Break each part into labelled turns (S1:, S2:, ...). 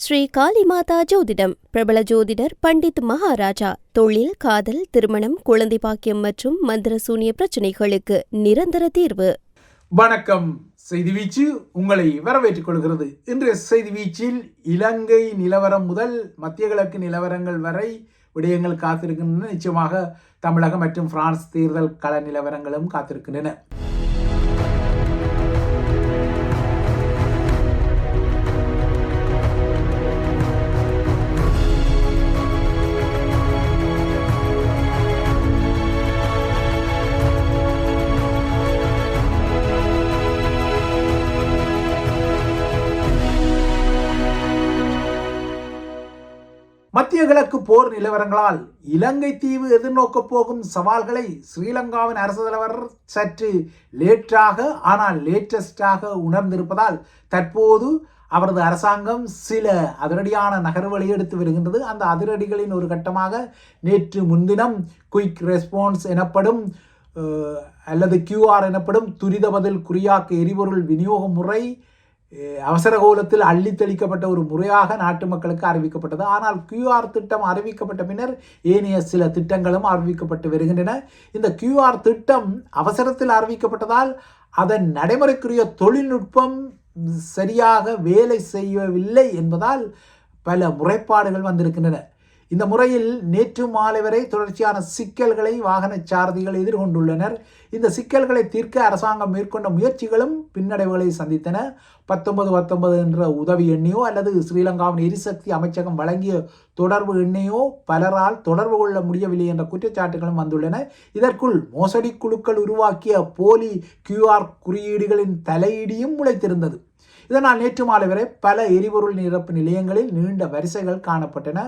S1: ஸ்ரீ காளிமாதா ஜோதிடம் பிரபல ஜோதிடர் பண்டித் மகாராஜா. தொழில், காதல், திருமணம், குழந்தை பாக்கியம் மற்றும் மந்திர சூனிய பிரச்சனைகளுக்கு நிரந்தர தீர்வு.
S2: வணக்கம். செய்தி வீச்சு உங்களை வரவேற்றுக் கொள்கிறது. இன்றைய செய்தி வீச்சில் இலங்கை நிலவரம் முதல் மத்திய கிழக்கு நிலவரங்கள் வரை விடயங்கள் காத்திருக்கின்றன. நிச்சயமாக தமிழகம் மற்றும் பிரான்ஸ் தேர்தல் கள நிலவரங்களும் காத்திருக்கின்றன. மத்திய கிழக்கு போர் நிலவரங்களால் இலங்கை தீவு எதிர்நோக்கப் போகும் சவால்களை ஸ்ரீலங்காவின் அரசு தலைவர் சற்று லேட்டஸ்டாக உணர்ந்திருப்பதால் தற்போது அவரது அரசாங்கம் சில அதிரடியான நகர்வுகளை எடுத்து வருகின்றது. அந்த அதிரடிகளின் ஒரு கட்டமாக நேற்று முன்தினம் குயிக் ரெஸ்பான்ஸ் எனப்படும் அல்லது QR எனப்படும் துரித பதில் குறியாக்க எரிபொருள் விநியோக முறை அவசர கோலத்தில் அள்ளித்தளிக்கப்பட்ட ஒரு முறையாக நாட்டு மக்களுக்கு அறிவிக்கப்பட்டது. ஆனால் QR திட்டம் அறிவிக்கப்பட்ட பின்னர் ஏனைய சில திட்டங்களும் அறிவிக்கப்பட்டு வருகின்றன. இந்த QR திட்டம் அவசரத்தில் அறிவிக்கப்பட்டதால் அதன் நடைமுறைக்குரிய தொழில்நுட்பம் சரியாக வேலை செய்யவில்லை என்பதால் பல முறைப்பாடுகள் வந்திருக்கின்றன. இந்த முறையில் நேற்று மாலை வரை தொடர்ச்சியான சிக்கல்களை வாகன சாரதிகள் எதிர்கொண்டுள்ளனர். இந்த சிக்கல்களை தீர்க்க அரசாங்கம் மேற்கொண்ட முயற்சிகளும் பின்னடைவுகளை சந்தித்தன. 1919 என்ற உதவி எண்ணையோ அல்லது ஸ்ரீலங்காவின் எரிசக்தி அமைச்சகம் வழங்கிய தொடர்பு எண்ணையோ பலரால் தொடர்பு கொள்ள முடியவில்லை என்ற குற்றச்சாட்டுகளும் வந்துள்ளன. இதற்குள் மோசடி குழுக்கள் உருவாக்கிய போலி QR குறியீடுகளின் தலையீடியும் முளைத்திருந்தது. இதனால் நேற்று மாலை வரை பல எரிபொருள் நிரப்பு நிலையங்களில் நீண்ட வரிசைகள் காணப்பட்டன.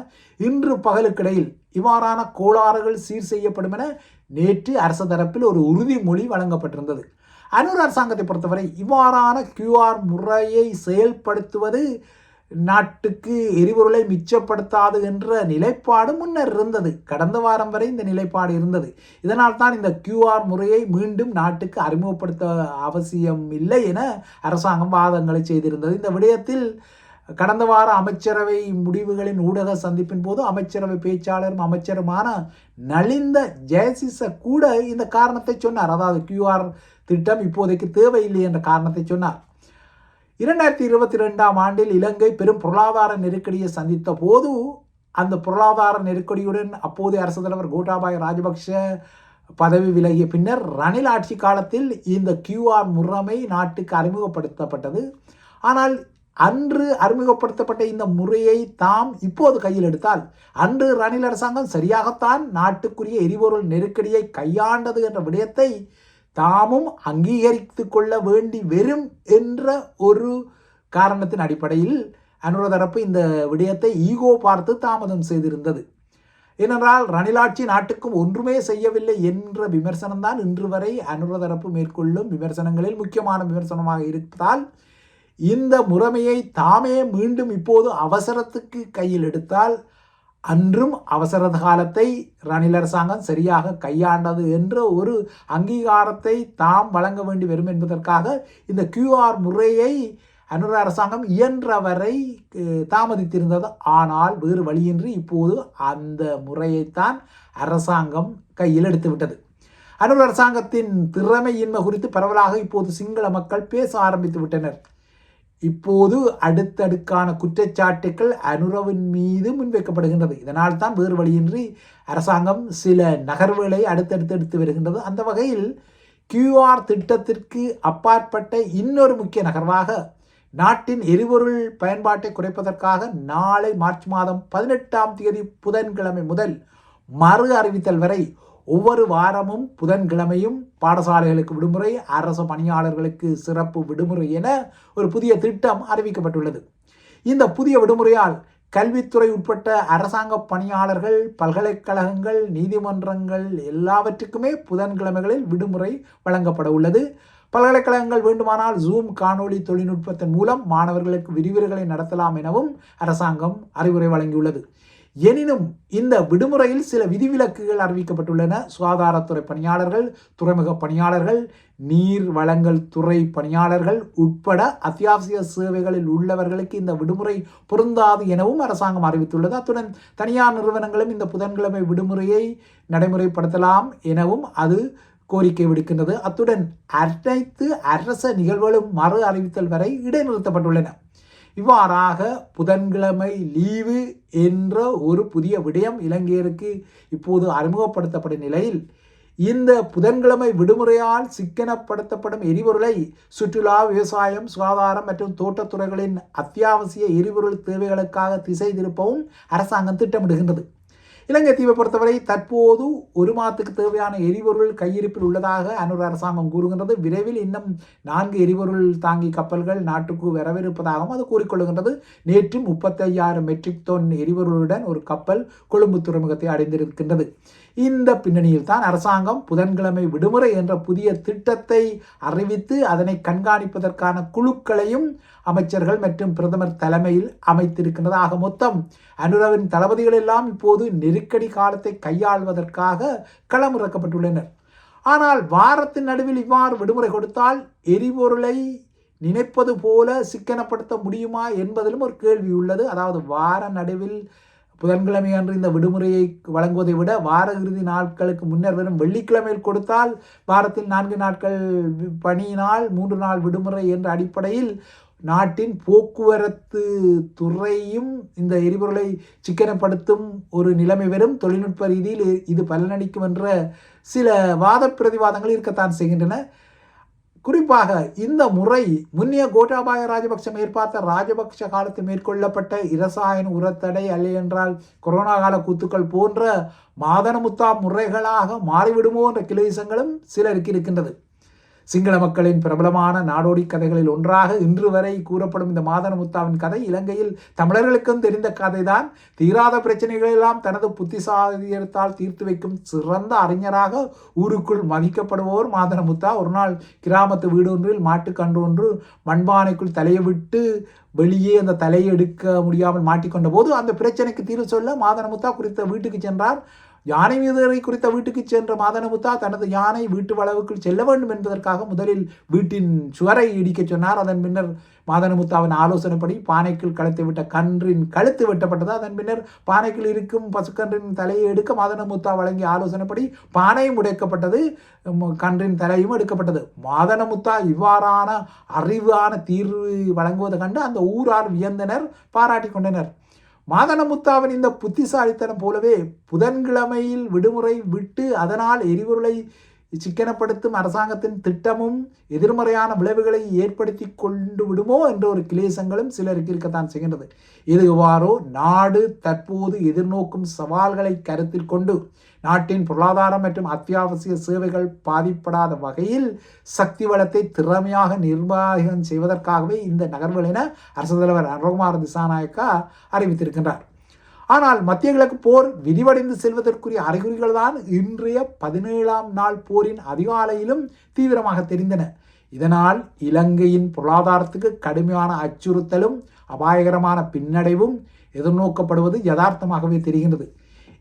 S2: இன்று பகலுக்கிடையில் இவ்வாறான கோளாறுகள் சீர் செய்யப்படும் என நேற்று அரசு தரப்பில் ஒரு உறுதிமொழி வழங்கப்பட்டிருந்தது. அனுர் அரசாங்கத்தை பொறுத்தவரை இவ்வாறான QR முறையை செயல்படுத்துவது நாட்டுக்கு எரிபொருளை மிச்சப்படுத்தாது என்ற நிலைப்பாடு முன்னர் இருந்தது. கடந்த வாரம் வரை இந்த நிலைப்பாடு இருந்தது. இதனால் தான் இந்த QR முறையை மீண்டும் நாட்டுக்கு அறிமுகப்படுத்த அவசியம் இல்லை என அரசாங்கம் வாதங்களை செய்திருந்தது. இந்த விடயத்தில் கடந்த வார அமைச்சரவை முடிவுகளின் ஊடக சந்திப்பின் போது அமைச்சரவை பேச்சாளரும் அமைச்சருமான நலிந்த ஜெயசிச கூட இந்த காரணத்தை சொன்னார். அதாவது QR திட்டம் இப்போதைக்கு தேவையில்லை என்ற காரணத்தை சொன்னார். 2022 ஆண்டில் இலங்கை பெரும் பொருளாதார நெருக்கடியை சந்தித்த போது அந்த பொருளாதார நெருக்கடியுடன் அப்போதைய அரசு தலைவர் கோட்டாபாய ராஜபக்ஷ பதவி விலகிய பின்னர் ரணில் ஆட்சி காலத்தில் இந்த QR முறைமை நாட்டுக்கு அறிமுகப்படுத்தப்பட்டது. ஆனால் அன்று அறிமுகப்படுத்தப்பட்ட இந்த முறையை தாம் இப்போது கையில் எடுத்தால் அன்று ரணில் அரசாங்கம் சரியாகத்தான் நாட்டுக்குரிய எரிபொருள் நெருக்கடியை கையாண்டது என்ற விடயத்தை தாமும் அங்கீகரித்து கொள்ள வேண்டி வரும் என்ற ஒரு காரணத்தின் அடிப்படையில் அனுர தரப்பு இந்த விடயத்தை ஈகோ பார்த்து தாமதம் செய்திருந்தது. ஏனென்றால் ரணிலாட்சி நாட்டுக்கும் ஒன்றுமே செய்யவில்லை என்ற விமர்சனம்தான் இன்று வரை அனுர தரப்பு மேற்கொள்ளும் விமர்சனங்களில் முக்கியமான விமர்சனமாக இருப்பதால் இந்த முறைமையை தாமே மீண்டும் இப்போது அவசரத்துக்கு கையில் எடுத்தால் அன்றும் அவசர காலத்தை ரணில் அரசாங்கம் சரியாக கையாண்டது என்ற ஒரு அங்கீகாரத்தை தாம் வழங்க வேண்டி வரும் என்பதற்காக இந்த QR முறையை அனுர அரசாங்கம் இயன்றவரை தாமதித்திருந்தது. ஆனால் வேறு வழியின்றி இப்போது அந்த முறையைத்தான் அரசாங்கம் கையில் எடுத்துவிட்டது. அனுர அரசாங்கத்தின் திறமையின்மை குறித்து பரவலாக இப்போது சிங்கள மக்கள் பேச ஆரம்பித்து விட்டனர். இப்போது அடுத்தடுக்கான குற்றச்சாட்டுக்கள் அனுரவின் மீது முன்வைக்கப்படுகின்றது. இதனால் தான் வேறு வழியின்றி அரசாங்கம் சில நகர்வுகளை அடுத்தடுத்து எடுத்து வருகின்றது. அந்த வகையில் QR திட்டத்திற்கு அப்பாற்பட்ட இன்னொரு முக்கிய நகர்வாக நாட்டின் எரிபொருள் பயன்பாட்டை குறைப்பதற்காக நாளை மார்ச் மாதம் 18ஆம் தேதி புதன்கிழமை முதல் மறு அறிவித்தல் வரை ஒவ்வொரு வாரமும் புதன்கிழமையும் பாடசாலைகளுக்கு விடுமுறை, அரசு பணியாளர்களுக்கு சிறப்பு விடுமுறை என ஒரு புதிய திட்டம் அறிவிக்கப்பட்டுள்ளது. இந்த புதிய விடுமுறையால் கல்வித்துறை உட்பட்ட அரசாங்க பணியாளர்கள், பல்கலைக்கழகங்கள், நீதிமன்றங்கள் எல்லாவற்றுக்குமே புதன்கிழமைகளில் விடுமுறை வழங்கப்பட உள்ளது. பல்கலைக்கழகங்கள் வேண்டுமானால் ஜூம் காணொலி தொழில்நுட்பத்தின் மூலம் மாணவர்களுக்கு விரிவுரைகளை நடத்தலாம் எனவும் அரசாங்கம் அறிவுரை வழங்கியுள்ளது. எனினும் இந்த விடுமுறையில் சில விதிவிலக்குகள் அறிவிக்கப்பட்டுள்ளன. சுகாதாரத்துறை பணியாளர்கள், துறைமுக பணியாளர்கள், நீர் வழங்கல் துறை பணியாளர்கள் உட்பட அத்தியாவசிய சேவைகளில் உள்ளவர்களுக்கு இந்த விடுமுறை பொருந்தாது எனவும் அரசாங்கம் அறிவித்துள்ளது. அத்துடன் தனியார் நிறுவனங்களும் இந்த புதன்கிழமை விடுமுறையை நடைமுறைப்படுத்தலாம் எனவும் அது கோரிக்கை விடுக்கின்றது. அத்துடன் அனைத்து அரச நிகழ்வுகளும் மறு அறிவித்தல் வரை இடைநிறுத்தப்பட்டுள்ளன. இவ்வாறாக புதன்கிழமை லீவு என்ற ஒரு புதிய விடயம் இலங்கையருக்கு இப்போது அறிமுகப்படுத்தப்படும் நிலையில் இந்த புதன்கிழமை விடுமுறையால் சிக்கனப்படுத்தப்படும் எரிபொருளை சுற்றுலா, விவசாயம், சுகாதாரம் மற்றும் தோட்டத்துறைகளின் அத்தியாவசிய எரிபொருள் தேவைகளுக்காக திசை திருப்பவும் அரசாங்கம் திட்டமிடுகின்றது. இலங்கை தீவை பொறுத்தவரை தற்போது ஒரு மாதத்துக்கு தேவையான எரிபொருள் கையிருப்பில் உள்ளதாக அன்னூர் அரசாங்கம் கூறுகின்றது. விரைவில் இன்னும் 4 எரிபொருள் தாங்கி கப்பல்கள் நாட்டுக்கு வரவிருப்பதாகவும் அது கூறிக்கொள்கின்றது. நேற்று 35,000 மெட்ரிக் டன் எரிபொருளுடன் ஒரு கப்பல் கொழும்பு துறைமுகத்தை அடைந்திருக்கின்றது. இந்த பின்னணியில் தான் அரசாங்கம் புதன்கிழமை விடுமுறை என்ற புதிய திட்டத்தை அறிவித்து அதனை கண்காணிப்பதற்கான குழுக்களையும் அமைச்சர்கள் மற்றும் பிரதமர் தலைமையில் அமைத்திருக்கின்றது. ஆக மொத்தம் அனுரவின் தளபதிகள் எல்லாம் இப்போது நெருக்கடி காலத்தை கையாள்வதற்காக களமிறக்கப்பட்டுள்ளனர். ஆனால் வாரத்தின் நடுவில் இவ்வாறு விடுமுறை கொடுத்தால் எரிபொருளை நினைப்பது போல சிக்கனப்படுத்த முடியுமா என்பதிலும் ஒரு கேள்வி உள்ளது. அதாவது வார நடுவில் புதன்கிழமை அன்று இந்த விடுமுறையை வழங்குவதை விட வார இறுதி நாட்களுக்கு முன்னர் வரும் வெள்ளிக்கிழமையில் கொடுத்தால் வாரத்தில் 4 நாட்கள் பணியினால் 3 நாள் விடுமுறை என்ற அடிப்படையில் நாட்டின் போக்குவரத்து துறையும் இந்த எரிபொருளை சிக்கனப்படுத்தும் ஒரு நிலைமை வரும். தொழில்நுட்ப ரீதியில் இது பலனளிக்கும் என்ற சில வாத பிரதிவாதங்கள் இருக்கத்தான் செய்கின்றன. குறிப்பாக இந்த முறை முன்னிய கோட்டாபாய ராஜபக்ஷ மேற்பார்த்த ராஜபக்ஷ காலத்தில் மேற்கொள்ளப்பட்ட இரசாயன உரத்தடை அல்லையென்றால் கொரோனா கால கூத்துக்கள் போன்ற மாதனமுத்தா முறைகளாக மாறிவிடுமோ என்ற கிளேசங்களும் சிலருக்கு இருக்கின்றது. சிங்கள மக்களின் பிரபலமான நாடோடி கதைகளில் ஒன்றாக இன்று வரை கூறப்படும் இந்த மாதனமுத்தாவின் கதை இலங்கையில் தமிழர்களுக்கும் தெரிந்த கதைதான். தீராத பிரச்சனைகளெல்லாம் தனது புத்திசாலியத்தால் தீர்த்து வைக்கும் சிறந்த அறிஞராக ஊருக்குள் மதிக்கப்படுபவர் மாதனமுத்தா. ஒரு நாள் கிராமத்து வீடு ஒன்றில் மாட்டுக்கன்று ஒன்று மண்பானைக்குள் தலையை விட்டு வெளியே அந்த தலையை எடுக்க முடியாமல் மாட்டிக்கொண்ட போது அந்த பிரச்சனைக்கு தீர்வு சொல்ல மாதனமுத்தா குறித்த வீட்டுக்கு சென்றார். யானை மீதரை குறித்த வீட்டுக்கு சென்ற மாதனமுத்தா தனது யானை வீட்டு வளவுக்குள் செல்ல வேண்டும் என்பதற்காக முதலில் வீட்டின் சுவரை இடிக்க சொன்னார். அதன் பின்னர் மாதனமுத்தாவின் ஆலோசனைப்படி பானைக்குள் கழுத்தை விட்ட கன்றின் கழுத்து வெட்டப்பட்டது. அதன் பின்னர் பானைக்குள் இருக்கும் பசுக்கன்றின் தலையை எடுக்க மாதனமுத்தா வழங்கிய ஆலோசனைப்படி பானையும் உடைக்கப்பட்டது, கன்றின் தலையும் எடுக்கப்பட்டது. மாதனமுத்தா இவ்வாறான அறிவான தீர்வு வழங்குவதை கண்டு அந்த ஊரார் வியந்தனர், பாராட்டி கொண்டனர். மாதனமுத்தாவின் இந்த புத்திசாலித்தனம் போலவே புதன்கிழமையில் விடுமுறை விட்டு அதனால் எரிபொருளை சிக்கனப்படுத்தும் அரசாங்கத்தின் திட்டமும் எதிர்மறையான விளைவுகளை ஏற்படுத்தி கொண்டு விடுமோ என்ற ஒரு கிளேசங்களும் சிலருக்கு இருக்கத்தான் செய்கின்றது. இதுவாறோ நாடு தற்போது எதிர்நோக்கும் சவால்களை கருத்தில் கொண்டு நாட்டின் பொருளாதாரம் மற்றும் அத்தியாவசிய சேவைகள் பாதிப்படாத வகையில் சக்தி வளத்தை திறமையாக நிர்வாகம் செய்வதற்காகவே இந்த நகர்வுகள் என அரசு தலைவர் அனுரகுமார திசாநாயக்கா அறிவித்திருக்கின்றார். ஆனால் மத்திய கிழக்கு போர் விரிவடைந்து செல்வதற்குரிய அறிகுறிகள் தான் இன்றைய 17ஆம் நாள் போரின் அதிகாலையிலும் தீவிரமாக தெரிந்தன. இதனால் இலங்கையின் பொருளாதாரத்துக்கு கடுமையான அச்சுறுத்தலும் அபாயகரமான பின்னடைவும் எதிர்நோக்கப்படுவது யதார்த்தமாகவே தெரிகின்றது.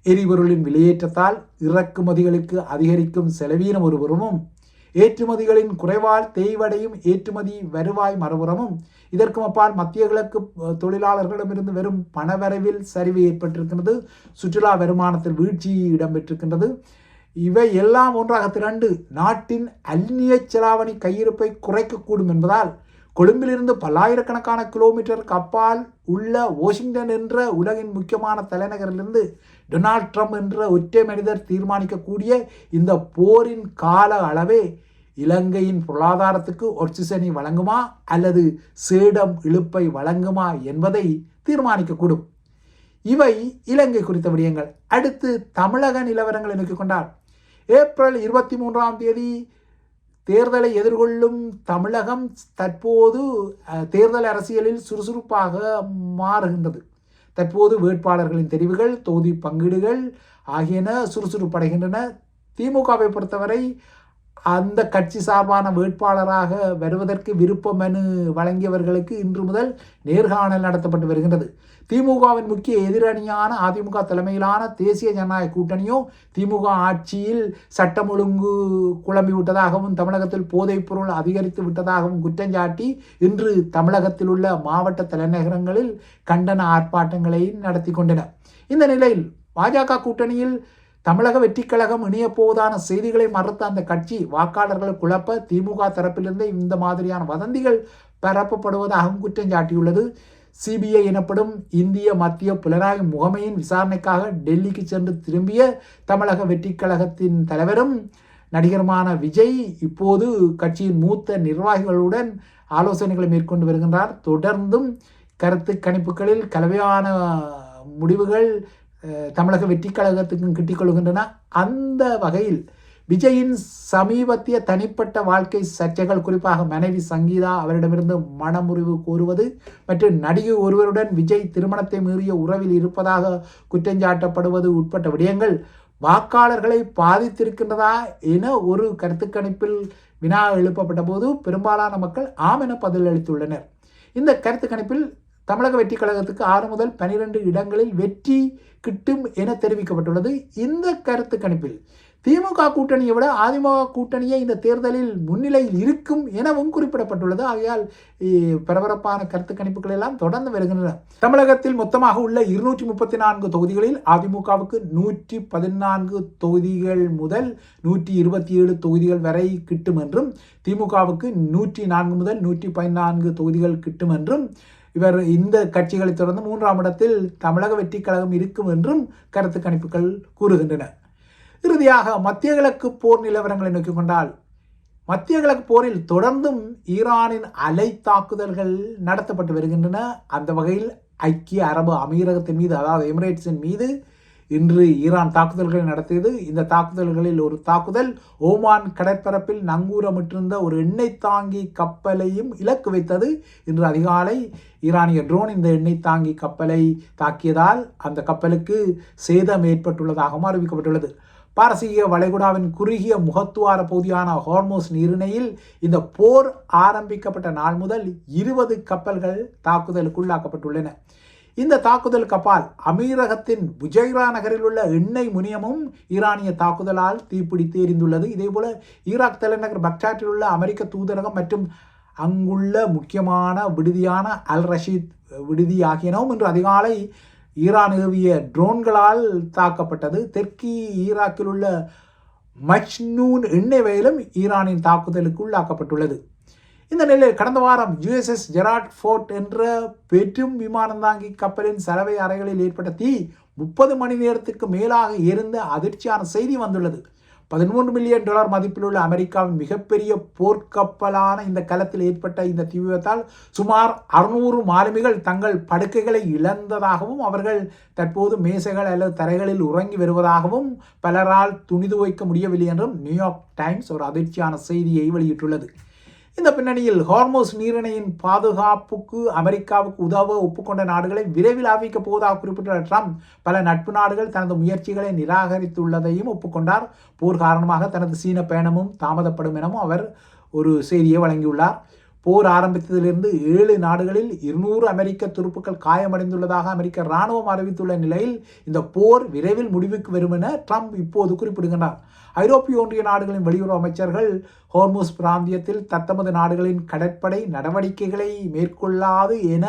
S2: எரிபொருளின் விலையேற்றத்தால் இறக்குமதிகளுக்கு அதிகரிக்கும் செலவீனம் ஒருபுறமும், ஏற்றுமதிகளின் குறைவால் தேய்வடையும் ஏற்றுமதி வருவாய் மறுபுறமும், இதற்கும் அப்பால் மத்திய கிழக்கு தொழிலாளர்களிடமிருந்து வெறும் பணவரவில் சரிவு ஏற்பட்டிருக்கின்றது. சுற்றுலா வருமானத்தில் வீழ்ச்சி இடம்பெற்றிருக்கின்றது. இவை எல்லாம் ஒன்றாக திரண்டு நாட்டின் அந்நிய செலாவணி கையிருப்பை குறைக்கக்கூடும் என்பதால் கொழும்பிலிருந்து பல்லாயிரக்கணக்கான கிலோமீட்டருக்கு அப்பால் உள்ள வாஷிங்டன் என்ற உலகின் முக்கியமான தலைநகரிலிருந்து டொனால்ட் ட்ரம்ப் என்ற ஒற்றை மனிதர் தீர்மானிக்கக்கூடிய இந்த போரின் கால அளவே இலங்கையின் பொருளாதாரத்துக்கு ஒட்சிசனை வழங்குமா அல்லது சேடம் இழுப்பை வழங்குமா என்பதை தீர்மானிக்கக்கூடும். இவை இலங்கை குறித்த விடயங்கள். அடுத்து தமிழக நிலவரங்களை நோக்கிக் கொண்டார். ஏப்ரல் 23ஆம் தேதி தேர்தலை எதிர்கொள்ளும் தமிழகம் தற்போது தேர்தல் அரசியலில் சுறுசுறுப்பாக மாறுகின்றது. தற்போது வேட்பாளர்களின் தெரிவுகள், தொகுதி பங்கீடுகள் ஆகியன சுறுசுறுப்படைகின்றன. திமுகவை பொறுத்தவரை அந்த கட்சி சார்பான வேட்பாளராக வருவதற்கு விருப்ப மனு வழங்கியவர்களுக்கு இன்று முதல் நேர்காணல் நடத்தப்பட்டு வருகின்றது. திமுகவின் முக்கிய எதிரணியான அதிமுக தலைமையிலான தேசிய ஜனநாயக கூட்டணியோ திமுக ஆட்சியில் சட்டம் ஒழுங்கு குழம்பி விட்டதாகவும் தமிழகத்தில் போதைப் பொருள் அதிகரித்து விட்டதாகவும் குற்றஞ்சாட்டி இன்று தமிழகத்தில் உள்ள மாவட்ட தலைநகரங்களில் கண்டன ஆர்ப்பாட்டங்களை நடத்தி கொண்டன. இந்த நிலையில் பாஜக கூட்டணியில் தமிழக வெற்றிக் கழகம் இணையப்போவதான செய்திகளை மறுத்த அந்த கட்சி வாக்காளர்களை குழப்ப திமுக தரப்பிலிருந்து இந்த மாதிரியான வதந்திகள் பரப்பப்படுவதாகவும் குற்றம் சாட்டியுள்ளது. சிபிஐ எனப்படும் இந்திய மத்திய புலனாய்வு முகமையின் விசாரணைக்காக டெல்லிக்கு சென்று திரும்பிய தமிழக வெற்றிக் கழகத்தின் தலைவரும் நடிகருமான விஜய் இப்போது கட்சியின் மூத்த நிர்வாகிகளுடன் ஆலோசனைகளை மேற்கொண்டு வருகின்றார். தொடர்ந்தும் கருத்து கணிப்புகளில் கலவையான முடிவுகள் தமிழக வெற்றி கழகத்துக்கும் கிட்டிக்கொள்கின்றன. அந்த வகையில் விஜயின் சமீபத்திய தனிப்பட்ட வாழ்க்கை சர்ச்சைகள், குறிப்பாக மனைவி சங்கீதா அவரிடமிருந்து மனமுறிவு கோருவது மற்றும் நடிகை ஒருவருடன் விஜய் திருமணத்தை மீறிய உறவில் இருப்பதாக குற்றஞ்சாட்டப்படுவது உட்பட்ட விடயங்கள் வாக்காளர்களை பாதித்திருக்கின்றதா என ஒரு கருத்து கணிப்பில் வினா எழுப்பப்பட்ட போது பெரும்பாலான மக்கள் ஆம் என பதிலளித்துள்ளனர். இந்த கருத்து கணிப்பில் தமிழக வெற்றி கழகத்துக்கு 6 முதல் 12 இடங்களில் வெற்றி கிட்டும் என தெரிவிக்கப்பட்டுள்ளது. இந்த கருத்து கணிப்பில் திமுக கூட்டணியை விட அதிமுக கூட்டணியே இந்த தேர்தலில் முன்னிலையில் இருக்கும் எனவும் குறிப்பிடப்பட்டுள்ளது. ஆகையால் பரபரப்பான கருத்து கணிப்புகள் எல்லாம் தொடர்ந்து வருகின்றன. தமிழகத்தில் மொத்தமாக உள்ள 234 தொகுதிகளில் அதிமுகவுக்கு 114 தொகுதிகள் முதல் 127 தொகுதிகள் வரை கிட்டும் என்றும் திமுகவுக்கு 104 முதல் 114 தொகுதிகள் கிட்டும் என்றும் இவர் இந்த கட்சிகளை தொடர்ந்து 3ஆம் இடத்தில் தமிழக வெற்றி கழகம் இருக்கும் என்றும் கருத்து கணிப்புகள் கூறுகின்றன. இறுதியாக மத்திய கிழக்கு போர் நிலவரங்களை நோக்கிக் கொண்டால் மத்திய கிழக்கு போரில் தொடர்ந்தும் ஈரானின் அலை தாக்குதல்கள் நடத்தப்பட்டு வருகின்றன. அந்த வகையில் ஐக்கிய அரபு அமீரகத்தின் மீது, அதாவது எமிரேட்ஸின் மீது இன்று ஈரான் தாக்குதல்களை நடத்தியது. இந்த தாக்குதல்களில் ஒரு தாக்குதல் ஓமான் கடற்பரப்பில் நங்கூரமிட்டிருந்த ஒரு எண்ணெய் தாங்கி கப்பலையும் இலக்கு வைத்தது. இன்று அதிகாலை ஈரானிய ட்ரோன் இந்த எண்ணெய் தாங்கி கப்பலை தாக்கியதால் அந்த கப்பலுக்கு சேதம் ஏற்பட்டுள்ளதாகவும் அறிவிக்கப்பட்டுள்ளது. பாரசீக வளைகுடாவின் குறுகிய முகத்துவார பகுதியான ஹார்மோஸ் நீரிணையில் இந்த போர் ஆரம்பிக்கப்பட்ட நாள் முதல் 20 கப்பல்கள் தாக்குதலுக்குள்ளாக்கப்பட்டுள்ளன. இந்த தாக்குதல் கப்பல் அமீரகத்தின் புஜைரா நகரில் உள்ள எண்ணெய் முனையமும் ஈரானிய தாக்குதலால் தீப்பிடித்து எரிந்துள்ளது. இதேபோல ஈராக் தலைநகர் பக்தாட்டில் உள்ள அமெரிக்க தூதரகம் மற்றும் அங்குள்ள முக்கியமான விடுதியான அல் ரஷீத் விடுதி ஆகியனவும் இன்று அதிகாலை ஈரான் ஏவிய ட்ரோன்களால் தாக்கப்பட்டது. தெற்கு ஈராக்கில் உள்ள மஜ்னூன் எண்ணெய் வயலும் ஈரானின் தாக்குதலுக்கு உள்ளாக்கப்பட்டுள்ளது. இந்த நிலையில் கடந்த வாரம் USS ஜெரால்ட் ஃபோர்ட் என்ற பெரும் விமானம் தாங்கி கப்பலின் சலவை அறைகளில் ஏற்பட்ட தீ 30 மணி நேரத்துக்கு மேலாக எரிந்த அதிர்ச்சியான செய்தி வந்துள்ளது. $13 மில்லியன் மதிப்பில் உள்ள அமெரிக்காவின் மிகப்பெரிய போர்க்கப்பலான இந்த கலத்தில் ஏற்பட்ட இந்த தீ விபத்தால் சுமார் 600 மாலுமிகள் தங்கள் படுக்கைகளை இழந்ததாகவும் அவர்கள் தற்போது மேசைகள் அல்லது தரைகளில் உறங்கி வருவதாகவும் பலரால் துணி துவைக்க முடியவில்லை என்றும் நியூயார்க் டைம்ஸ் ஒரு அதிர்ச்சியான செய்தியை வெளியிட்டுள்ளது. இந்த பின்னணியில் ஹார்மோஸ் நீரிணையின் பாதுகாப்புக்கு அமெரிக்காவுக்கு உதவ ஒப்புக்கொண்ட நாடுகளை விரைவில் ஆவிக்கப் போவதாக குறிப்பிட்டுள்ள ட்ரம்ப் பல நட்பு நாடுகள் தனது முயற்சிகளை நிராகரித்துள்ளதையும் ஒப்புக்கொண்டார். போர் காரணமாக தனது சீன பயணமும் தாமதப்படும் எனவும் அவர் ஒரு செய்தியை வழங்கியுள்ளார். போர் ஆரம்பித்ததிலிருந்து 7 நாடுகளில் 200 அமெரிக்க துருப்புக்கள் காயமடைந்துள்ளதாக அமெரிக்க இராணுவம் அறிவித்துள்ள நிலையில் இந்த போர் விரைவில் முடிவுக்கு வரும் என ட்ரம்ப் இப்போது குறிப்பிடுகின்றார். ஐரோப்பிய ஒன்றிய நாடுகளின் வெளியுறவு அமைச்சர்கள் ஹோர்முஸ் பிராந்தியத்தில் தத்தமது நாடுகளின் கடற்படை நடவடிக்கைகளை மேற்கொள்ளாது என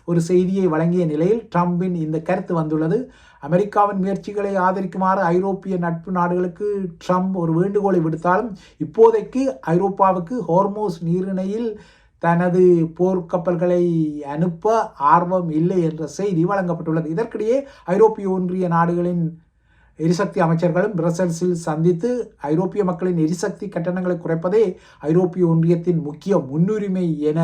S2: ஒரு செய்தியை வழங்கிய நிலையில் ட்ரம்பின் இந்த கருத்து வந்துள்ளது. அமெரிக்காவின் முயற்சிகளை ஆதரிக்குமாறு ஐரோப்பிய நட்பு நாடுகளுக்கு ட்ரம்ப் ஒரு வேண்டுகோளை விடுத்தாலும் இப்போதைக்கு ஐரோப்பாவுக்கு ஹோர்மோஸ் நீரிணையில் தனது போர்க்கப்பல்களை அனுப்ப ஆர்வம் இல்லை என்ற செய்தி வழங்கப்பட்டுள்ளது. இதற்கிடையே ஐரோப்பிய ஒன்றிய நாடுகளின் எரிசக்தி அமைச்சர்களும் பிரசல்ஸில் சந்தித்து ஐரோப்பிய மக்களின் எரிசக்தி கட்டணங்களை குறைப்பதே ஐரோப்பிய ஒன்றியத்தின் முக்கிய முன்னுரிமை என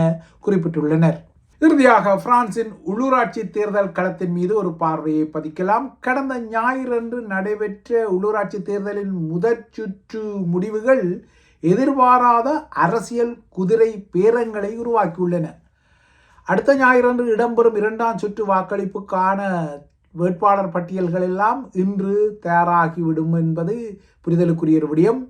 S2: குறிப்பிட்டுள்ளனர். இறுதியாக பிரான்சின் உள்ளூராட்சி தேர்தல் களத்தின் மீது ஒரு பார்வையை பதிக்கலாம். கடந்த ஞாயிறன்று நடைபெற்ற உள்ளூராட்சி தேர்தலின் முதற் சுற்று முடிவுகள் எதிர்பாராத அரசியல் குதிரை பேரங்களை உருவாக்கியுள்ளன. அடுத்த ஞாயிறன்று இடம்பெறும் 2ஆம் சுற்று வாக்களிப்புக்கான வேட்பாளர் பட்டியல்கள் எல்லாம் இன்று தயாராகிவிடும் என்பது புரிதலுக்குரிய விடயம்.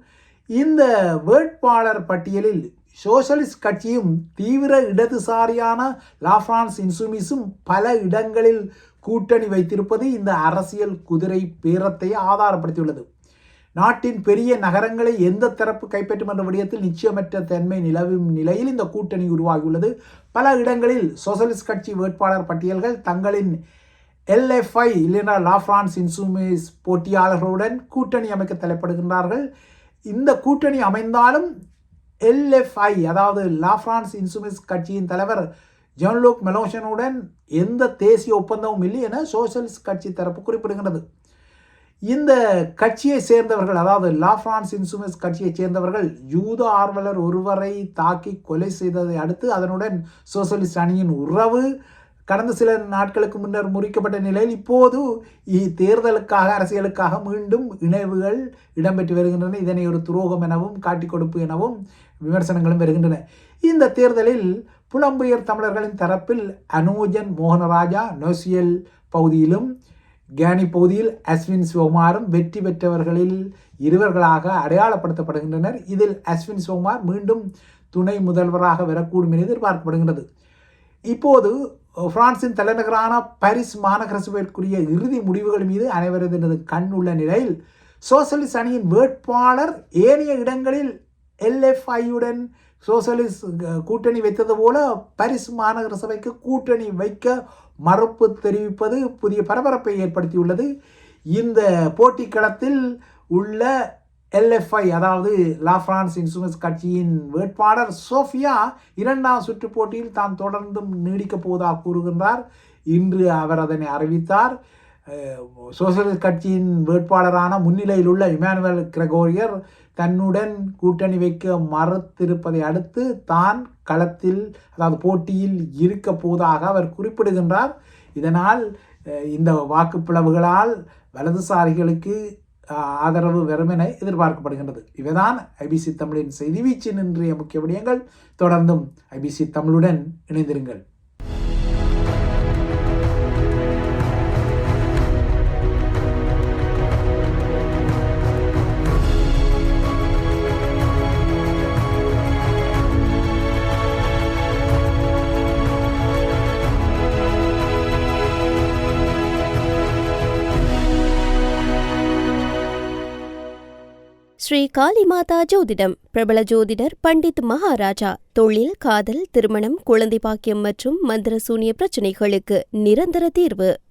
S2: இந்த வேட்பாளர் பட்டியலில் சோசலிஸ்ட் கட்சியும் தீவிர இடதுசாரியான லா பிரான்ஸ் இன்சூமிஸும் பல இடங்களில் கூட்டணி வைத்திருப்பது இந்த அரசியல் குதிரை பேரத்தை ஆதாரப்படுத்தியுள்ளது. நாட்டின் பெரிய நகரங்களை எந்த தரப்பு கைப்பற்றும் என்ற விடயத்தில் நிச்சயமற்ற தன்மை நிலவும் நிலையில் இந்த கூட்டணி உருவாகியுள்ளது. பல இடங்களில் சோசலிஸ்ட் கட்சி வேட்பாளர் பட்டியல்கள் தங்களின் LFI இல்லைனா லா பிரான்ஸ் இன்சூமிஸ் போட்டியாளர்களுடன் கூட்டணி அமைக்க தலைப்படுகின்றார்கள். இந்த கூட்டணி அமைந்தாலும் LFI அதாவது லா பிரான்ஸ் இன்சூமிஸ் கட்சியின் தலைவர் ஜான்-லூக் மெலோஷனுடன் எந்த தேசிய ஒப்பந்தமும் இல்லை என சோசலிஸ்ட் கட்சி தரப்பு குறிப்பிடுகிறது. இந்த கட்சியை சேர்ந்தவர்கள் அதாவது லா பிரான்ஸ் இன்சூமிஸ் கட்சியை சேர்ந்தவர்கள் யூத ஆர்வலர் ஒருவரை தாக்கி கொலை செய்ததை அடுத்து அதனுடன் சோசலிஸ்ட் அணியின் உறவு கடந்த சில நாட்களுக்கு முன்னர் முறிக்கப்பட்ட நிலையில் இப்போது தேர்தலுக்காக அரசியலுக்காக மீண்டும் இணைவுகள் இடம்பெற்று வருகின்றன. இதனை ஒரு துரோகம் எனவும் காட்டிக் கொடுப்பு எனவும் விமர்சனங்களும் வருகின்றன. இந்த தேர்தலில் புலம்பெயர் தமிழர்களின் தரப்பில் அனோஜன் மோகனராஜா நோசியல் பகுதியிலும் கேனி பகுதியில் அஸ்வின் சிவகுமாரும் வெற்றி பெற்றவர்களில் இருவர்களாக அடையாளப்படுத்தப்படுகின்றனர். இதில் அஸ்வின் சிவகுமார் மீண்டும் துணை முதல்வராக வரக்கூடும் என எதிர்பார்க்கப்படுகிறது. இப்போது பிரான்சின் தலைநகரான பாரிஸ் மாநகர சபைக்குரிய இறுதி முடிவுகள் மீது அனைவரது கண் உள்ள நிலையில் சோசலிஸ்ட் அணியின் வேட்பாளர் ஏனைய இடங்களில் LFIயுடன் சோசலிஸ்ட் கூட்டணி வைத்தது போல பாரிஸ் மாநகர சபைக்கு கூட்டணி வைக்க மறுப்பு தெரிவிப்பது புதிய பரபரப்பை ஏற்படுத்தியுள்ளது. இந்த போட்டிக்களத்தில் உள்ள LFI அதாவது லா பிரான்ஸ் இன்சூமிஸ் கட்சியின் வேட்பாளர் சோஃபியா இரண்டாம் சுற்று போட்டியில் தான் தொடர்ந்தும் நீடிக்கப் போவதாக கூறுகின்றார். இன்று அவர் அதனை அறிவித்தார். சோசலிஸ்ட் கட்சியின் வேட்பாளரான முன்னிலையில் உள்ள இமானுவேல் கிரெகோரியர் தன்னுடன் கூட்டணி வைக்க மறுத்திருப்பதை அடுத்து தான் களத்தில் அதாவது போட்டியில் இருக்க போவதாக அவர் குறிப்பிடுகின்றார். இதனால் இந்த வாக்குப்பிளவுகளால் வலதுசாரிகளுக்கு ஆதரவு வரும் என எதிர்பார்க்கப்படுகின்றது. இவைதான் IBC தமிழின் செய்தி வீச்சின் இன்றைய முக்கிய விடயங்கள். தொடர்ந்தும் IBC தமிழுடன் இணைந்திருங்கள்.
S1: ஸ்ரீ காளிமாதா ஜோதிடம் பிரபல ஜோதிடர் பண்டித் மகாராஜா. தொழில், காதல், திருமணம், குழந்தை பாக்கியம் மற்றும் மந்திர சூனிய பிரச்சினைகளுக்கு நிரந்தர தீர்வு.